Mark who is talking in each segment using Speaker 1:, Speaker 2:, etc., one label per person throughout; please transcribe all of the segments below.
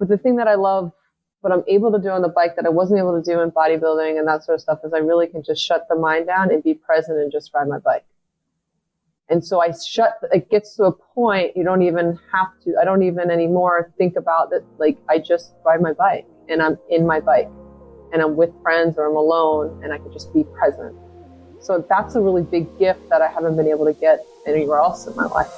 Speaker 1: But the thing that I love, what I'm able to do on the bike that I wasn't able to do in bodybuilding and that sort of stuff, is I really can just shut the mind down and be present and just ride my bike. And so it gets to a point, I don't even anymore think about that. Like, I just ride my bike and I'm in my bike and I'm with friends or I'm alone and I can just be present. So that's a really big gift that I haven't been able to get anywhere else in my life.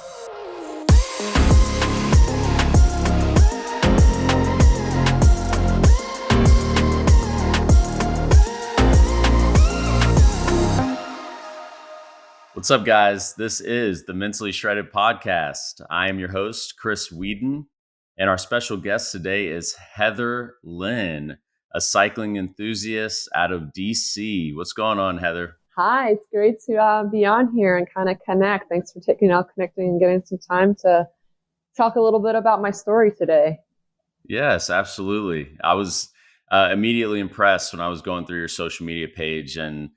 Speaker 2: What's up, guys? This is the Mentally Shredded Podcast. I am your host, Chris Whedon, and our special guest today is Heather Lynn, a cycling enthusiast out of DC. What's going on, Heather?
Speaker 1: Hi, it's great to be on here and kind of connect. Thanks for connecting and getting some time to talk a little bit about my story today.
Speaker 2: Yes, absolutely. I was immediately impressed when I was going through your social media page, and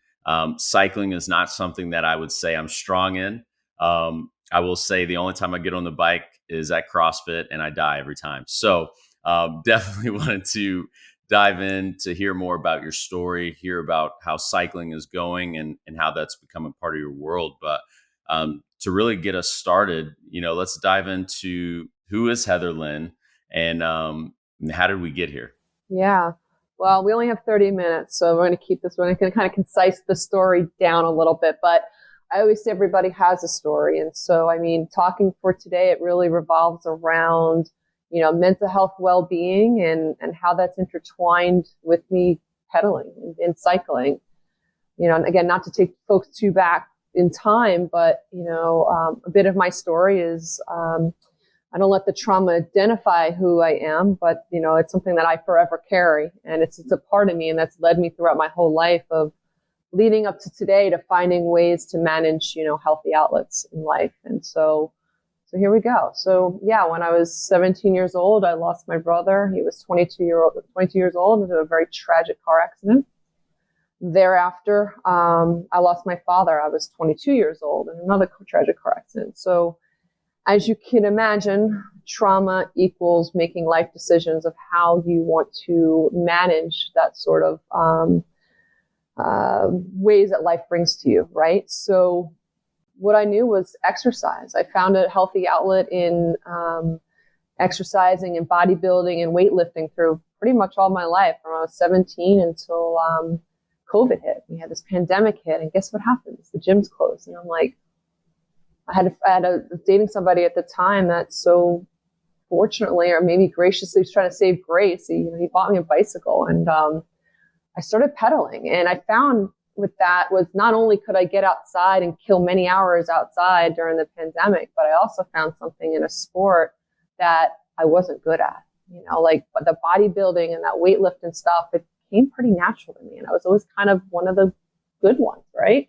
Speaker 2: cycling is not something that I would say I'm strong in. I will say the only time I get on the bike is at CrossFit, and I die every time. So definitely wanted to dive in to hear more about your story, hear about how cycling is going and how that's become a part of your world. But to really get us started, let's dive into who is Heather Lynn and how did we get here?
Speaker 1: Yeah. Well, we only have 30 minutes, so we're going to kind of concise the story down a little bit. But I always say everybody has a story. And so, talking for today, it really revolves around, mental health, well-being, and how that's intertwined with me pedaling and cycling. And again, not to take folks too back in time, but, a bit of my story is I don't let the trauma identify who I am, but, it's something that I forever carry. And it's a part of me, and that's led me throughout my whole life of leading up to today to finding ways to manage, healthy outlets in life. And so here we go. So yeah, when I was 17 years old, I lost my brother. He was 22 years old in a very tragic car accident. Thereafter, I lost my father. I was 22 years old in another tragic car accident. So as you can imagine, trauma equals making life decisions of how you want to manage that sort of ways that life brings to you, right? So what I knew was exercise. I found a healthy outlet in exercising and bodybuilding and weightlifting through pretty much all my life, from when I was 17 until COVID hit. We had this pandemic hit, and guess what happens? The gyms closed. And I'm like, I was dating somebody at the time that so fortunately, or maybe graciously, was trying to save grace. He bought me a bicycle, and I started pedaling. And I found with that was not only could I get outside and kill many hours outside during the pandemic, but I also found something in a sport that I wasn't good at. Like the bodybuilding and that weightlifting stuff, it came pretty natural to me. And I was always kind of one of the good ones, right?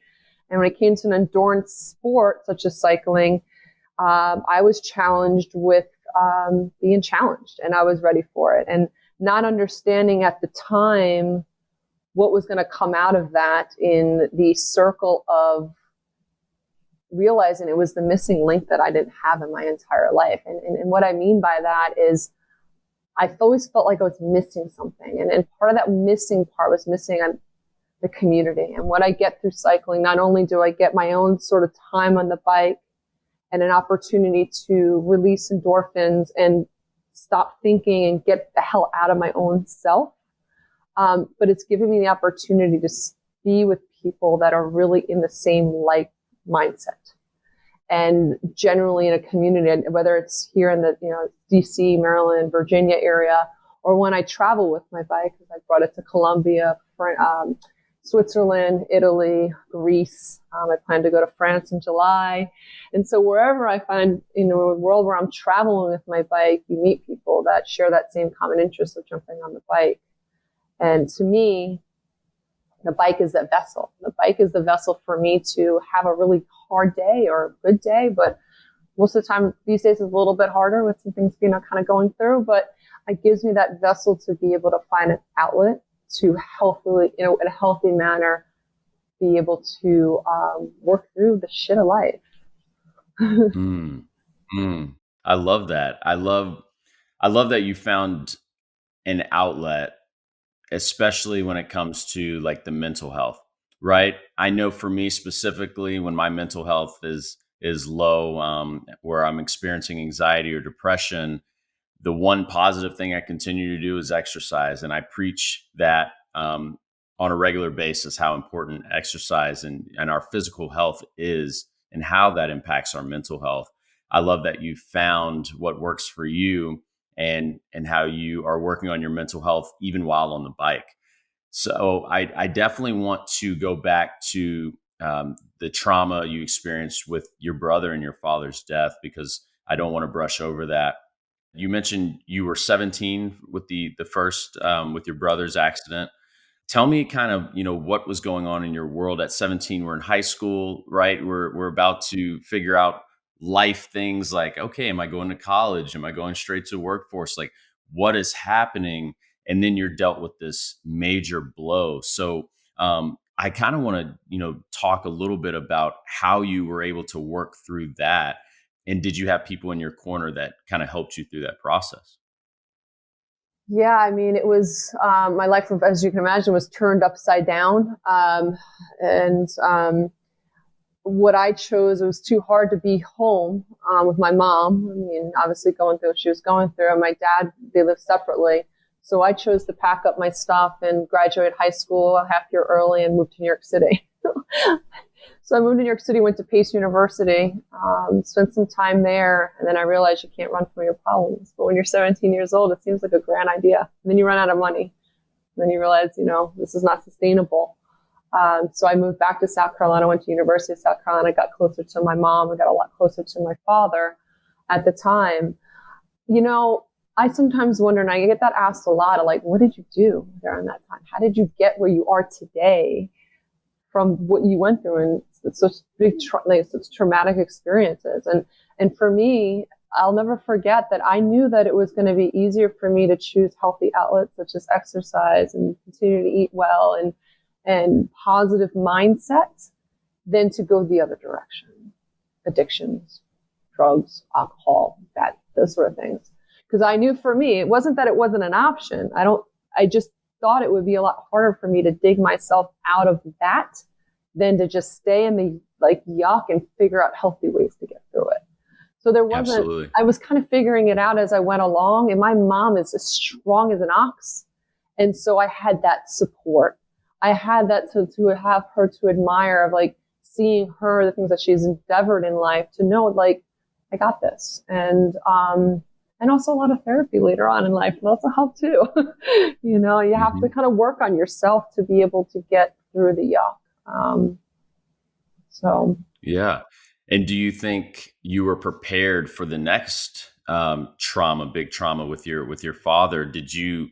Speaker 1: And when it came to an endurance sport such as cycling, I was challenged with being challenged, and I was ready for it. And not understanding at the time what was going to come out of that in the circle of realizing it was the missing link that I didn't have in my entire life. And what I mean by that is I always felt like I was missing something. And part of that missing part was missing on the community. And what I get through cycling, not only do I get my own sort of time on the bike and an opportunity to release endorphins and stop thinking and get the hell out of my own self, but it's given me the opportunity to be with people that are really in the same like mindset. And generally in a community, whether it's here in the DC, Maryland, Virginia area, or when I travel with my bike, because I brought it to Colombia, Switzerland, Italy, Greece. I plan to go to France in July. And so wherever I find, a world where I'm traveling with my bike, you meet people that share that same common interest of jumping on the bike. And to me, the bike is that vessel. The bike is the vessel for me to have a really hard day or a good day. But most of the time these days is a little bit harder with some things, kind of going through. But it gives me that vessel to be able to find an outlet to healthily, in a healthy manner, be able to work through the shit of life.
Speaker 2: I love that. I love that you found an outlet, especially when it comes to like the mental health, right? I know for me specifically, when my mental health is low, where I'm experiencing anxiety or depression, the one positive thing I continue to do is exercise. And I preach that on a regular basis, how important exercise and our physical health is and how that impacts our mental health. I love that you found what works for you and how you are working on your mental health even while on the bike. So I definitely want to go back to the trauma you experienced with your brother and your father's death, because I don't want to brush over that. You mentioned you were 17 with the first with your brother's accident. Tell me kind of, what was going on in your world at 17. We're in high school, right? We're about to figure out life things like, okay, am I going to college? Am I going straight to workforce? Like, what is happening? And then you're dealt with this major blow. So I kind of want to, talk a little bit about how you were able to work through that. And did you have people in your corner that kind of helped you through that process?
Speaker 1: Yeah, I mean, it was my life, as you can imagine, was turned upside down. And what I chose, it was too hard to be home with my mom. I mean, obviously going through what she was going through. And my dad, they lived separately. So I chose to pack up my stuff and graduate high school a half year early and move to New York City. So I moved to New York City, went to Pace University, spent some time there, and then I realized you can't run from your problems. But when you're 17 years old, it seems like a grand idea. And then you run out of money. And then you realize, this is not sustainable. So I moved back to South Carolina, went to University of South Carolina, got closer to my mom, I got a lot closer to my father at the time. I sometimes wonder, and I get that asked a lot, of like, what did you do during that time? How did you get where you are today from what you went through and such big, such traumatic experiences? And for me, I'll never forget that I knew that it was going to be easier for me to choose healthy outlets such as exercise and continue to eat well and positive mindsets than to go the other direction. Addictions, drugs, alcohol, those sort of things. Because I knew for me, it wasn't that it wasn't an option. I just thought it would be a lot harder for me to dig myself out of that than to just stay in the yuck and figure out healthy ways to get through it. So there wasn't, Absolutely. I was kind of figuring it out as I went along, and my mom is as strong as an ox. And so I had that support. I had that to have her to admire, of seeing her, the things that she's endeavored in life, to know I got this. And also a lot of therapy later on in life will also help too. You have to kind of work on yourself to be able to get through the yuck.
Speaker 2: Yeah. And do you think you were prepared for the next big trauma with your father? Did you,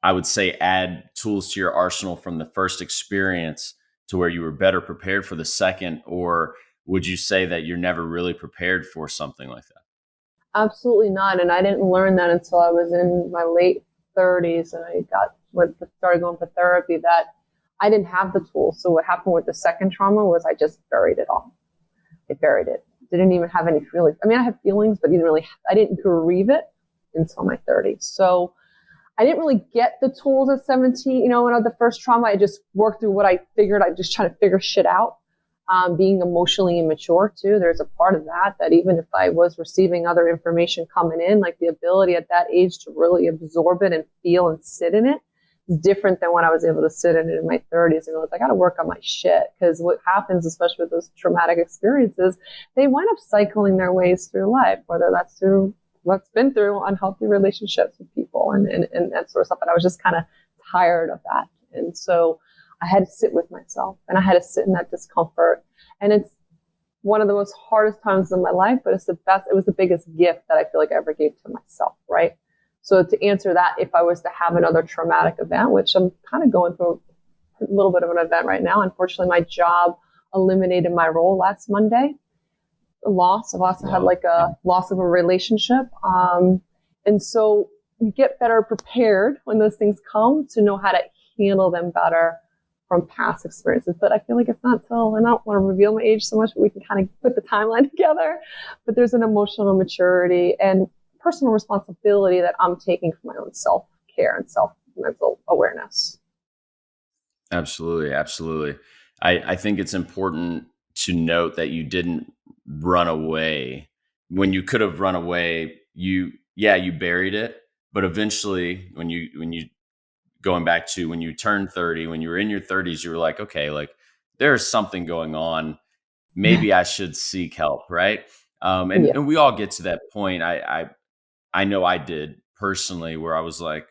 Speaker 2: I would say, add tools to your arsenal from the first experience to where you were better prepared for the second? Or would you say that you're never really prepared for something like that?
Speaker 1: Absolutely not. And I didn't learn that until I was in my late 30s and I started going for therapy, that I didn't have the tools. So what happened with the second trauma was I just buried it all. I buried it. Didn't even have any feelings. I mean, I had feelings, but I didn't grieve it until my 30s. So I didn't really get the tools at 17. When I had the first trauma, I just worked through what I figured. I just trying to figure shit out. Being emotionally immature too, there's a part of that even if I was receiving other information coming in, the ability at that age to really absorb it and feel and sit in it is different than when I was able to sit in it in my 30s and realize I got to work on my shit. Because what happens, especially with those traumatic experiences, they wind up cycling their ways through life, whether that's through what's been through unhealthy relationships with people and that sort of stuff. And I was just kind of tired of that. And so I had to sit with myself and I had to sit in that discomfort. And it's one of the most hardest times in my life, but it's the best. It was the biggest gift that I feel like I ever gave to myself, right? So to answer that, if I was to have another traumatic event, which I'm kind of going through a little bit of an event right now. Unfortunately, my job eliminated my role last Monday. I've also had a loss of a relationship. And so you get better prepared when those things come to know how to handle them better from past experiences. But I feel like it's not till, and I don't want to reveal my age so much, but we can kind of put the timeline together. But there's an emotional maturity and personal responsibility that I'm taking for my own self self-care and mental awareness.
Speaker 2: Absolutely. Absolutely. I think it's important to note that you didn't run away. When you could have run away, you buried it. But eventually when you going back to when you turned 30, when you were in your 30s, you were like, okay, like there's something going on. Maybe I should seek help. Right. And,
Speaker 1: Yeah.
Speaker 2: and we all get to that point. I know I did personally, where I was like,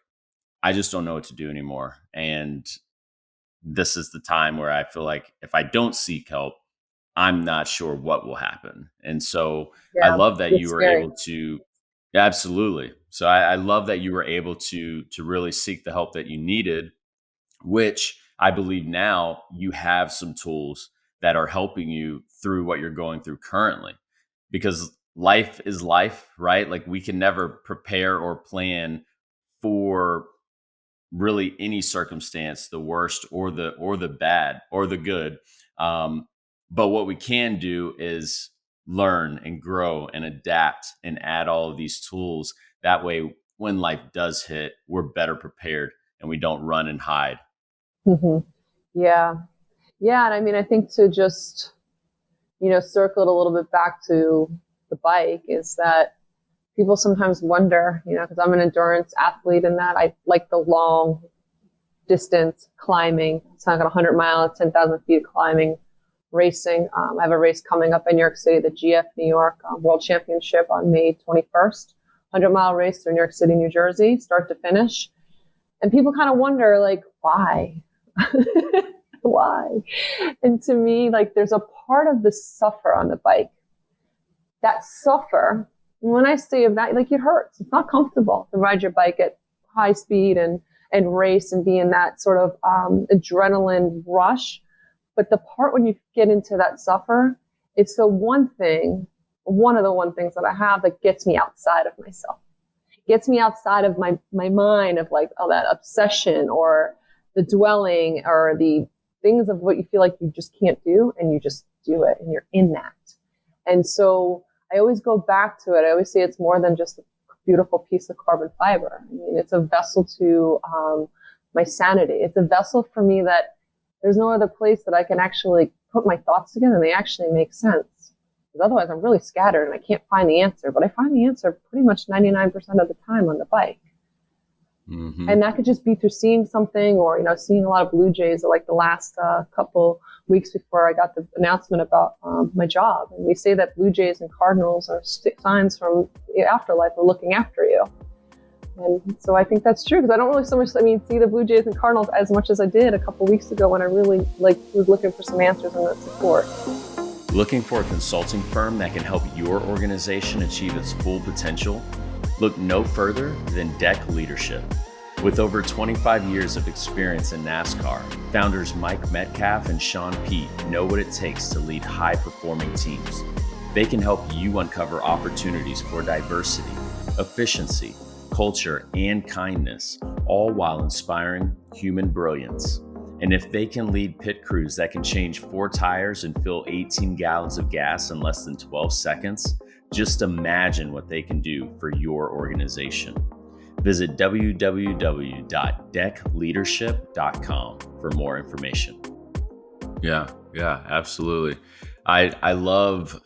Speaker 2: I just don't know what to do anymore. And this is the time where I feel like if I don't seek help, I'm not sure what will happen. And so I
Speaker 1: Yeah.
Speaker 2: love that you
Speaker 1: It's
Speaker 2: were
Speaker 1: scary.
Speaker 2: able to, absolutely. So I love that you were able to really seek the help that you needed, which I believe now you have some tools that are helping you through what you're going through currently. Because life is life, right? Like we can never prepare or plan for really any circumstance, the worst or the bad or the good. um, but what we can do is learn and grow and adapt and add all of these tools. That way when life does hit, we're better prepared and we don't run and hide.
Speaker 1: Hmm. Yeah. Yeah. And I mean, I think to just, circle it a little bit back to the bike is that people sometimes wonder, because I'm an endurance athlete and that I like the long distance climbing. It's not like 100 miles, 10,000 feet climbing, racing. I have a race coming up in New York City, the GF New York World Championship on May 21st. 100-mile race through New York City, New Jersey, start to finish. And people kind of wonder, like, why? Why? And to me, like, there's a part of the suffer on the bike. That suffer, when I say that, like, it hurts. It's not comfortable to ride your bike at high speed and race and be in that sort of adrenaline rush. But the part when you get into that suffer, it's one of the one things that I have that gets me outside of myself. It gets me outside of my mind of like, oh, that obsession or the dwelling or the things of what you feel like you just can't do, and you just do it and you're in that. And so I always go back to it. I always say it's more than just a beautiful piece of carbon fiber. I mean, it's a vessel to my sanity. It's a vessel for me that there's no other place that I can actually put my thoughts together and they actually make sense. Because otherwise I'm really scattered and I can't find the answer. But I find the answer pretty much 99% of the time on the bike.
Speaker 2: Mm-hmm.
Speaker 1: And that could just be through seeing something or, seeing a lot of Blue Jays like the last couple weeks before I got the announcement about my job. And we say that Blue Jays and Cardinals are signs from the afterlife of looking after you. And so I think that's true because I don't really see the Blue Jays and Cardinals as much as I did a couple weeks ago when I really was looking for some answers and that support.
Speaker 2: Looking for a consulting firm that can help your organization achieve its full potential? Look no further than Deck Leadership. With over 25 years of experience in NASCAR, founders Mike Metcalf and Sean Pete know what it takes to lead high-performing teams. They can help you uncover opportunities for diversity, efficiency, culture, and kindness, all while inspiring human brilliance. And if they can lead pit crews that can change 4 tires and fill 18 gallons of gas in less than 12 seconds, just imagine what they can do for your organization. Visit www.deckleadership.com for more information. Yeah, absolutely. I love,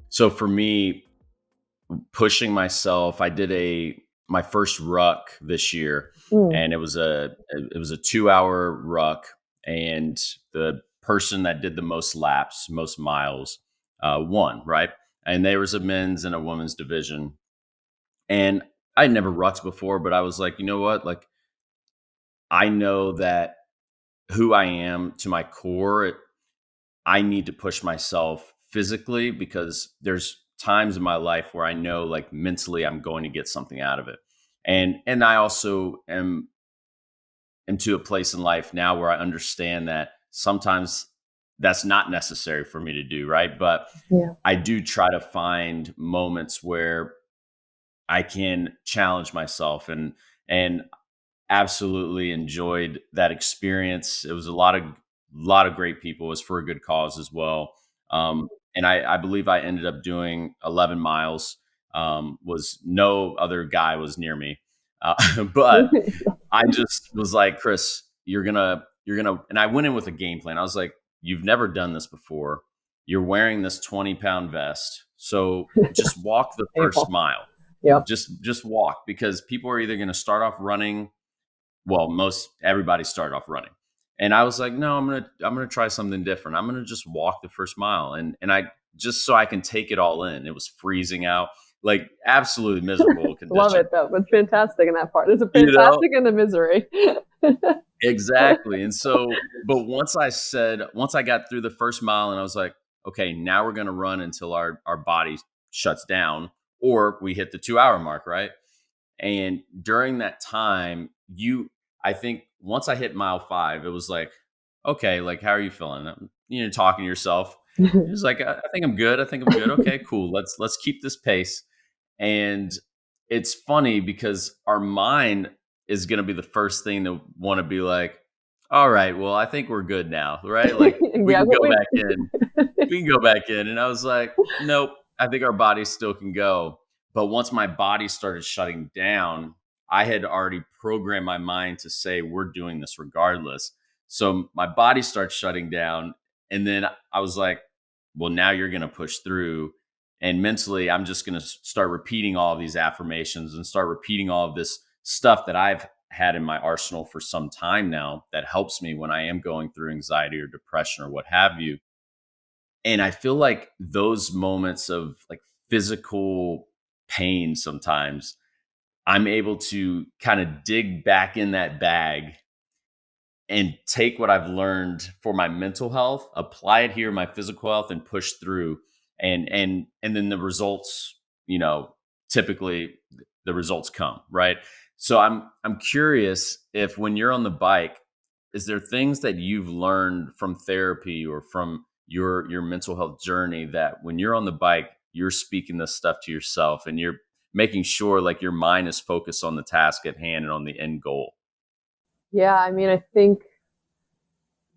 Speaker 2: so for me, pushing myself, I did my first ruck this year, and it was a 2-hour ruck, and the person that did the most laps, most miles, won, right? And there was a men's and a women's division. And I'd never rucked before, but I was like, you know what? Like, I know that who I am to my core, I need to push myself physically because there's times in my life where I know like mentally I'm going to get something out of it. And I also am to a place in life now where I understand that sometimes that's not necessary for me to do, right? But
Speaker 1: Yeah.
Speaker 2: I do try to find moments where I can challenge myself and absolutely enjoyed that experience. It was a lot of great people. It was for a good cause as well. And I believe I ended up doing 11 miles. Was no other guy was near me. But I just was like, Chris, and I went in with a game plan. I was like, you've never done this before. You're wearing this 20-pound vest. So just walk the first
Speaker 1: Painful.
Speaker 2: mile.
Speaker 1: Yep.
Speaker 2: Just walk, because people are either going to start off running. Well, everybody started off running. And I was like, no, I'm going to try something different. I'm going to just walk the first mile. And I just, so I can take it all in. It was freezing out, like absolutely miserable
Speaker 1: Love
Speaker 2: condition.
Speaker 1: it though. It's fantastic in that part. There's a
Speaker 2: You know?
Speaker 1: fantastic in the misery.
Speaker 2: Exactly. And so, but once I got through the first mile and I was like, okay, now we're going to run until our body shuts down or we hit the 2 hour mark. Right. And during that time, I think once I hit mile 5, it was like, okay, like, how are you feeling? Talking to yourself. It was like, I think I'm good. I think I'm good. Okay, cool. Let's keep this pace. And it's funny because our mind is going to be the first thing to want to be like, all right, well, I think we're good now. Right. Like we can go back in. We can go back in. And I was like, nope, I think our body still can go. But once my body started shutting down, I had already programmed my mind to say, we're doing this regardless. So my body starts shutting down. And then I was like, well, now you're going to push through. And mentally, I'm just going to start repeating all of these affirmations and start repeating all of this stuff that I've had in my arsenal for some time now that helps me when I am going through anxiety or depression or what have you. And I feel like those moments of like physical pain, sometimes I'm able to kind of dig back in that bag and take what I've learned for my mental health, apply it here in my physical health, and push through. And then the results, typically the results come, right? So I'm curious if, when you're on the bike, is there things that you've learned from therapy or from your mental health journey that when you're on the bike, you're speaking this stuff to yourself and you're making sure like your mind is focused on the task at hand and on the end goal?
Speaker 1: Yeah, I mean, I think,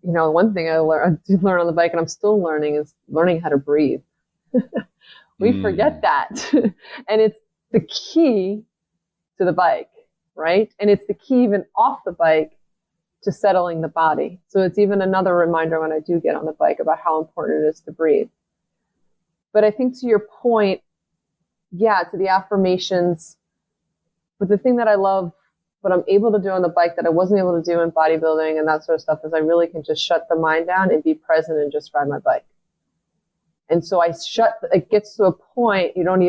Speaker 1: one thing I did learn on the bike and I'm still learning is learning how to breathe. We forget that. And it's the key to the bike, right? And it's the key even off the bike to settling the body. So it's even another reminder when I do get on the bike about how important it is to breathe. But I think to your point, yeah, to the affirmations, but the thing that I love, what I'm able to do on the bike that I wasn't able to do in bodybuilding and that sort of stuff, is I really can just shut the mind down and be present and just ride my bike. And so it gets to a point I don't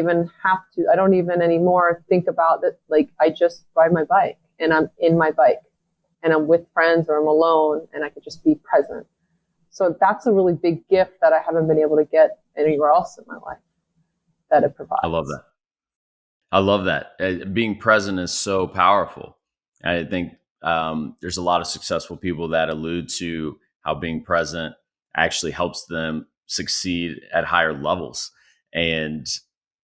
Speaker 1: even anymore think about that. Like, I just ride my bike and I'm in my bike and I'm with friends or I'm alone and I can just be present. So that's a really big gift that I haven't been able to get anywhere else in my life that it provides.
Speaker 2: I love that. Being present is so powerful. I think there's a lot of successful people that allude to how being present actually helps them succeed at higher levels. And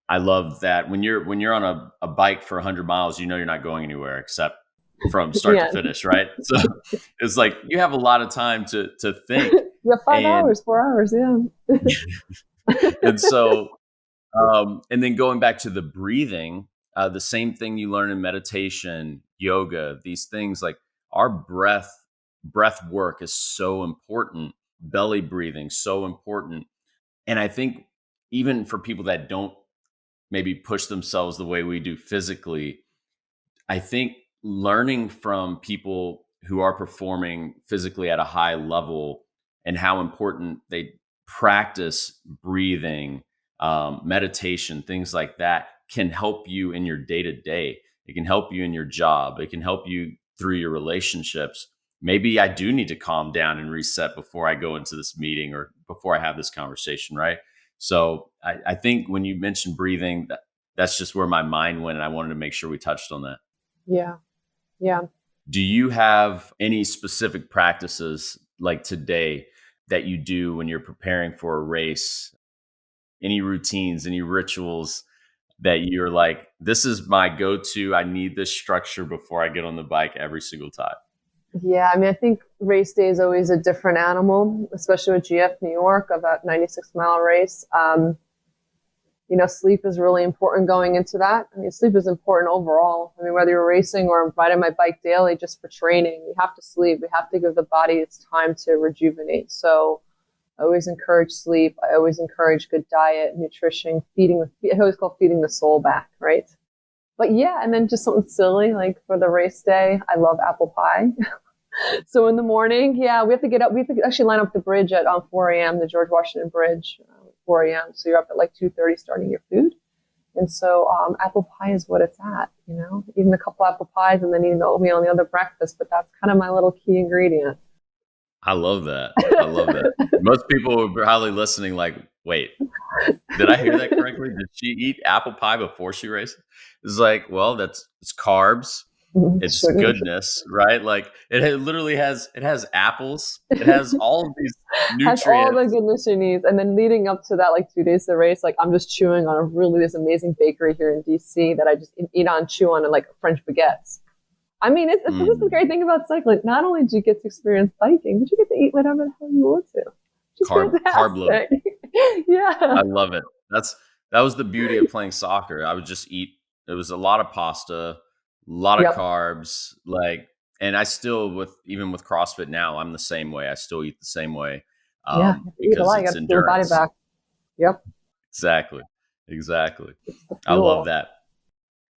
Speaker 2: I love that when you're on a bike for 100 miles, you're not going anywhere except from start to finish, right? So it's like you have a lot of time to think.
Speaker 1: You have 5 hours, 4 hours, yeah.
Speaker 2: And so, and then going back to the breathing, the same thing you learn in meditation, yoga, these things, like our breath work is so important. Belly breathing, so important. And I think even for people that don't maybe push themselves the way we do physically, I think learning from people who are performing physically at a high level and how important they practice breathing, meditation, things like that can help you in your day to day. It can help you in your job. It can help you through your relationships. Maybe I do need to calm down and reset before I go into this meeting or before I have this conversation, right? So I think when you mentioned breathing, that's just where my mind went, and I wanted to make sure we touched on that.
Speaker 1: Yeah. Yeah.
Speaker 2: Do you have any specific practices like today that you do when you're preparing for a race? Any routines, any rituals that you're like, this is my go-to, I need this structure before I get on the bike every single time?
Speaker 1: Yeah, I mean, I think race day is always a different animal, especially with GF New York, of that 96-mile race. Sleep is really important going into that. I mean, sleep is important overall. I mean, whether you're racing or I'm riding my bike daily just for training, we have to sleep. We have to give the body its time to rejuvenate. So I always encourage sleep. I always encourage good diet, nutrition, I always call feeding the soul back, right? But yeah, and then just something silly, like for the race day, I love apple pie. So in the morning, we have to get up. We have to actually line up the bridge at 4 a.m., the George Washington Bridge, 4 a.m. So you're up at like 2:30 starting your food. And so apple pie is what it's at, eating a couple apple pies and then eating the oatmeal and the other breakfast. But that's kind of my little key ingredient.
Speaker 2: I love that. I love that. Most people are probably listening like, wait, did I hear that correctly? Did she eat apple pie before she raced? It's like, well, it's carbs. It's goodness, right? Like it literally has apples. It has all of these nutrients.
Speaker 1: Has all the goodness you need. And then leading up to that, like 2 days of the race, like I'm just chewing on this amazing bakery here in DC that I just chew on, and like French baguettes. I mean, this is the great thing about cycling. Not only do you get to experience biking, but you get to eat whatever the hell you want to.
Speaker 2: Carb load.
Speaker 1: Yeah.
Speaker 2: I love it. That was the beauty of playing soccer. I would just eat. It was a lot of pasta, a lot of carbs, and I still even with CrossFit now, I'm the same way. I still eat the same way. Because it's endurance.
Speaker 1: Body back. Yep.
Speaker 2: Exactly. I love that.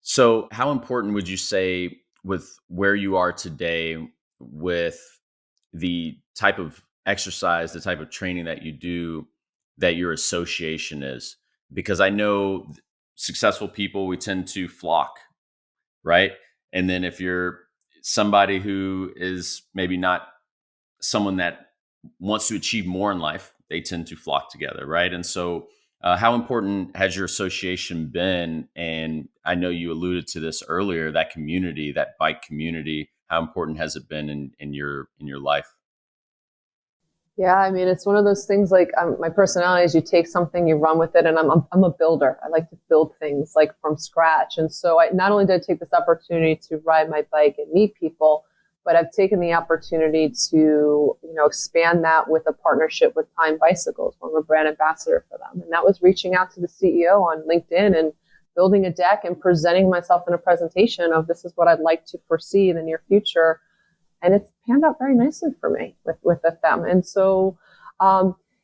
Speaker 2: So how important would you say with where you are today with the type of exercise, the type of training that you do, that your association is? Because I know successful people, we tend to flock, right? And then if you're somebody who is maybe not someone that wants to achieve more in life, they tend to flock together, right? And so how important has your association been? And I know you alluded to this earlier, that community, that bike community, how important has it been in your life?
Speaker 1: Yeah, I mean, it's one of those things like my personality is you take something, you run with it, and I'm a builder. I like to build things like from scratch. And so I not only did I take this opportunity to ride my bike and meet people, but I've taken the opportunity to, expand that with a partnership with Time Bicycles, where I'm a brand ambassador for them. And that was reaching out to the CEO on LinkedIn and building a deck and presenting myself in a presentation of this is what I'd like to foresee in the near future. And it's panned out very nicely for me with them. And so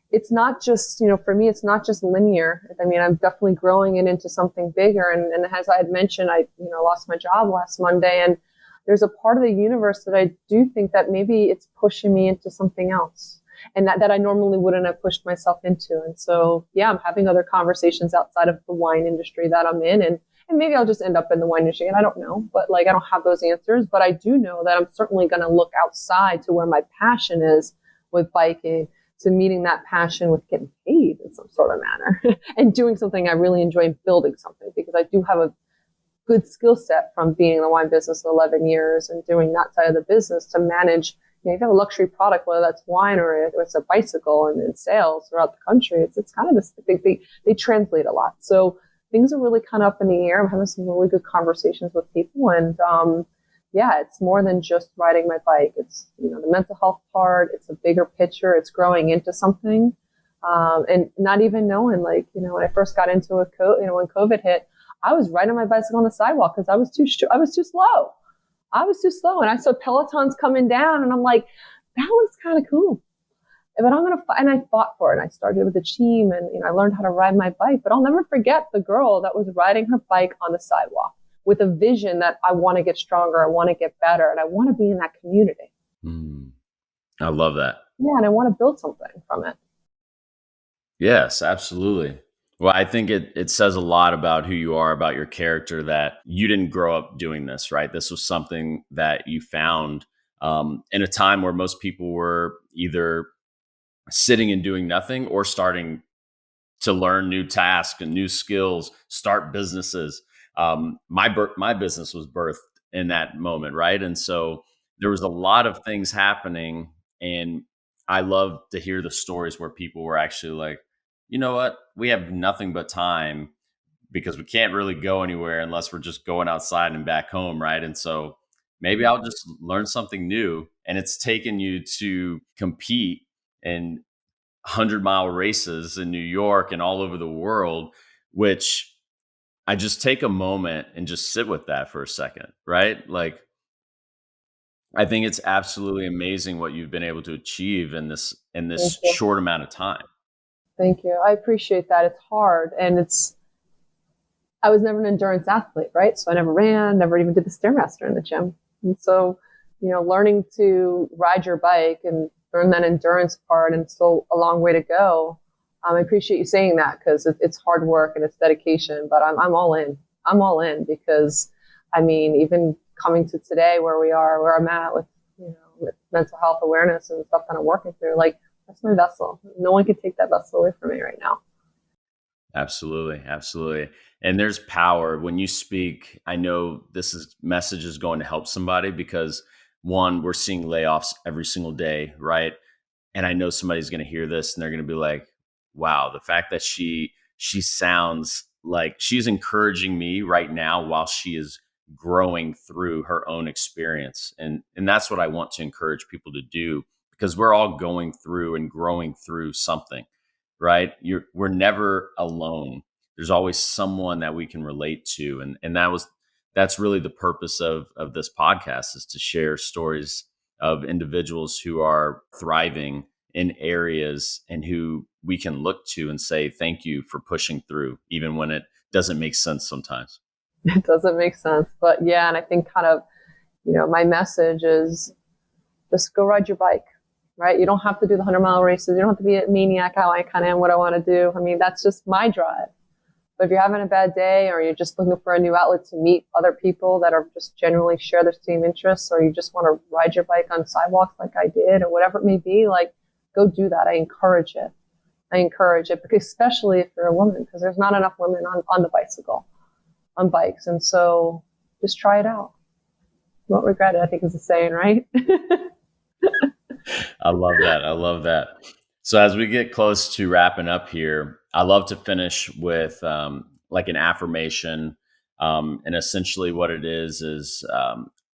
Speaker 1: it's not just, for me, it's not just linear. I mean, I'm definitely growing it into something bigger. And as I had mentioned, I lost my job last Monday, and there's a part of the universe that I do think that maybe it's pushing me into something else, and that I normally wouldn't have pushed myself into. And so, I'm having other conversations outside of the wine industry that I'm in, and maybe I'll just end up in the wine industry, and I don't know, but I don't have those answers, but I do know that I'm certainly going to look outside to where my passion is with biking, to meeting that passion with getting paid in some sort of manner and doing something I really enjoy and building something, because I do have a good skill set from being in the wine business for 11 years and doing that side of the business to manage. You have a luxury product, whether that's wine or it's a bicycle, and in sales throughout the country, it's kind of this they translate a lot. So things are really kind of up in the air. I'm having some really good conversations with people, and it's more than just riding my bike. It's the mental health part. It's a bigger picture. It's growing into something, and not even knowing when I first got into it, when COVID hit, I was riding my bicycle on the sidewalk because I was too slow. I was too slow, and I saw Pelotons coming down, and I'm like, that looks kind of cool. But I'm gonna, and I fought for it. And I started with the team, and I learned how to ride my bike. But I'll never forget the girl that was riding her bike on the sidewalk with a vision that I want to get stronger, I want to get better, and I want to be in that community.
Speaker 2: I love that.
Speaker 1: Yeah, and I want to build something from it.
Speaker 2: Yes, absolutely. Well, I think it says a lot about who you are, about your character, that you didn't grow up doing this, right? This was something that you found in a time where most people were either sitting and doing nothing or starting to learn new tasks and new skills, start businesses. My business was birthed in that moment, right? And so there was a lot of things happening, and I love to hear the stories where people were actually like, you know what, we have nothing but time because we can't really go anywhere unless we're just going outside and back home, right? And so maybe I'll just learn something new. And it's taken you to compete in 100-mile races in New York and all over the world. which I just take a moment and just sit with that for a second, right? Like, I think it's absolutely amazing what you've been able to achieve in
Speaker 1: Thank
Speaker 2: this
Speaker 1: you.
Speaker 2: short amount of time.
Speaker 1: Thank you. I appreciate that. It's hard. And I was never an endurance athlete, right? So I never ran, never even did the Stairmaster in the gym. And so, learning to ride your bike and learn that endurance part, and still a long way to go. I appreciate you saying that, because it's hard work and it's dedication, but I'm all in. I'm all in because, even coming to today where I'm at with mental health awareness and stuff that I'm working through, like, that's my vessel. No one can take that vessel away from me right now.
Speaker 2: Absolutely. Absolutely. And there's power when you speak. I know message is going to help somebody because, one, we're seeing layoffs every single day, right? And I know somebody's going to hear this and they're going to be like, wow, the fact that she sounds like she's encouraging me right now while she is growing through her own experience. And that's what I want to encourage people to do, because we're all going through and growing through something, right? We're never alone. There's always someone that we can relate to. And that's really the purpose of this podcast, is to share stories of individuals who are thriving in areas and who we can look to and say, thank you for pushing through, even when it doesn't make sense sometimes.
Speaker 1: It doesn't make sense. But yeah, and I think kind of, my message is just go ride your bike, right? You don't have to do the 100-mile races. You don't have to be a maniac, how I kind of am, what I want to do. That's just my drive. But if you're having a bad day, or you're just looking for a new outlet to meet other people that are just generally share the same interests, or you just want to ride your bike on sidewalks like I did, or whatever it may be, like, go do that. I encourage it. Because especially if you're a woman, because there's not enough women on the bicycle, on bikes. And so just try it out. You won't regret it, I think is the saying, right?
Speaker 2: I love that. I love that. So as we get close to wrapping up here, I love to finish with like an affirmation. And essentially what it is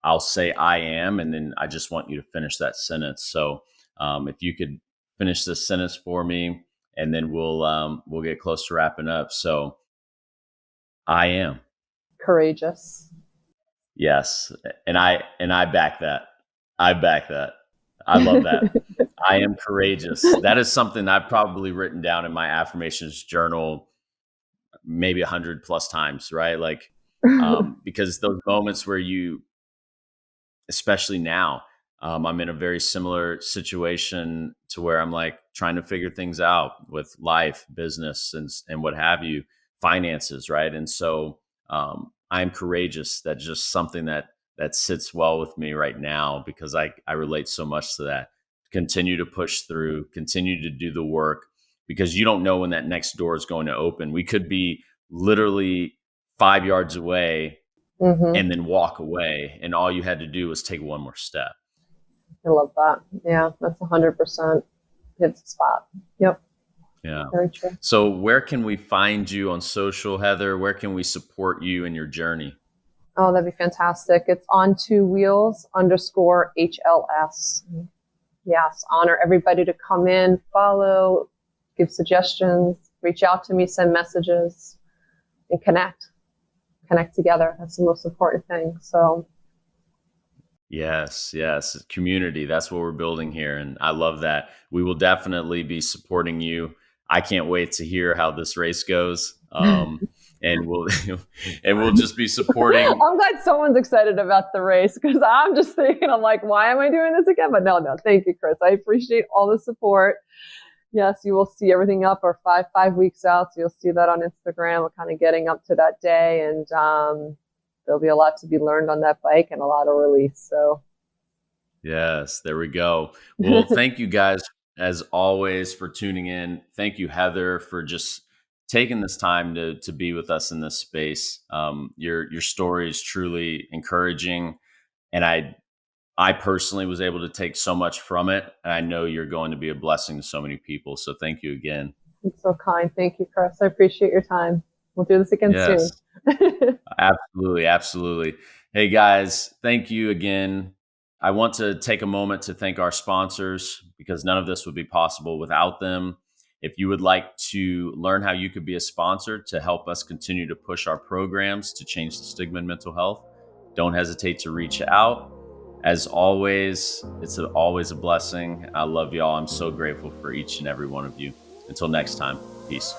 Speaker 2: I'll say I am, and then I just want you to finish that sentence. So if you could finish this sentence for me, and then we'll get close to wrapping up. So I am
Speaker 1: courageous.
Speaker 2: Yes. And I back that. I back that. I love that. I am courageous. That is something I've probably written down in my affirmations journal maybe 100 plus times, right? Like, because those moments where especially now, I'm in a very similar situation to where I'm like trying to figure things out with life, business, and what have you, finances, right? And so I'm courageous. That's just something that sits well with me right now, because I relate so much to that. Continue to push through, continue to do the work, because you don't know when that next door is going to open. We could be literally 5 yards away and then walk away, and all you had to do was take one more step.
Speaker 1: I love that. Yeah, that's 100% hits the spot. Yep.
Speaker 2: Yeah.
Speaker 1: Very true.
Speaker 2: So where can we find you on social, Heather? Where can we support you in your journey?
Speaker 1: Oh, that'd be fantastic. It's on2wheels_HLS. Yes. Honor everybody to come in, follow, give suggestions, reach out to me, send messages, and connect together. That's the most important thing. So
Speaker 2: yes, community. That's what we're building here. And I love that. We will definitely be supporting you. I can't wait to hear how this race goes. And we'll just be supporting.
Speaker 1: I'm glad someone's excited about the race, because I'm just thinking, I'm like, why am I doing this again? But no, thank you, Chris. I appreciate all the support. Yes, you will see everything up, or five weeks out. So you'll see that on Instagram. We're kind of getting up to that day, and there'll be a lot to be learned on that bike and a lot of release. So
Speaker 2: yes, there we go. Well, thank you guys as always for tuning in. Thank you, Heather, for just taking this time to be with us in this space. Your story is truly encouraging, and I personally was able to take so much from it, and I know you're going to be a blessing to so many people. So thank you again.
Speaker 1: It's so kind. Thank you, Chris. I appreciate your time. We'll do this again soon.
Speaker 2: Absolutely. Hey guys, thank you again. I want to take a moment to thank our sponsors, because none of this would be possible without them. If you would like to learn how you could be a sponsor to help us continue to push our programs to change the stigma in mental health, don't hesitate to reach out. As always, it's always a blessing. I love y'all. I'm so grateful for each and every one of you. Until next time, peace.